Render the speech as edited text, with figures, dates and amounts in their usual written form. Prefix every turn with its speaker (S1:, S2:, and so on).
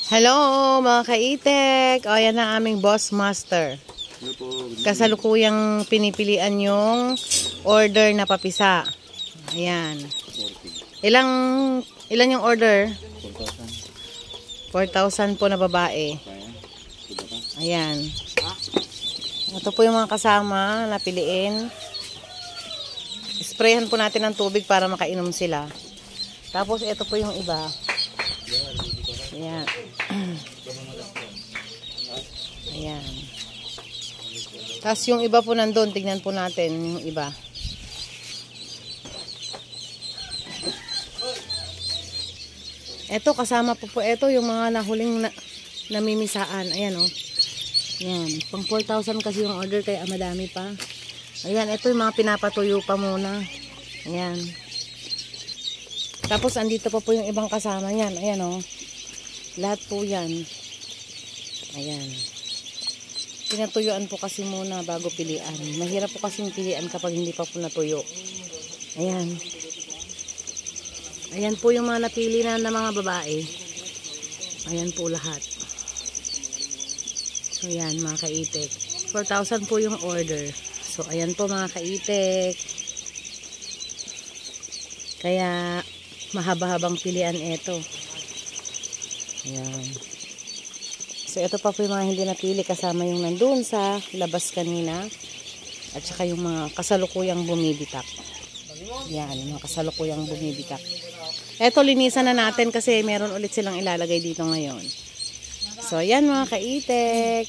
S1: Hello mga kaitek. O yan ang aming boss master. Kasalukuyang pinipilian yung order na papisa. Ayan. Ilan yung order? 4,000 po na babae. Ayan. Ito po yung mga kasama na piliin. Sprayhan po natin ng tubig para makainom sila. Tapos ito po yung iba. Ayan. Ayan. Tapos yung iba po nandun, tignan po natin yung iba. Ito, kasama po ito yung mga nahuling namimisaan. Ayan o. Ayan. Pang 4,000 kasi yung order kaya madami pa. Ayan, ito yung mga pinapatuyo pa muna. Ayan. Tapos andito pa po yung ibang kasama niyan. Ayan o. Lahat po yan. Ayan. Pinatuyuan po kasi muna bago pilian. Mahirap po kasing pilian kapag hindi pa po natuyo. Ayan. Ayan po yung mga napili na mga babae. Ayan po lahat. So ayan mga kaitek. 4,000 po yung order. So ayan po mga kaitek. Kaya mahaba-habang pilian ito. Ayan. So ito pa po yung mga hindi napili kasama yung nandun sa labas kanina. At saka yung mga kasalukuyang bumibitak. Ayan, mga kasalukuyang bumibitak. Ito linisan na natin kasi meron ulit silang ilalagay dito ngayon. So ayan mga kaitek.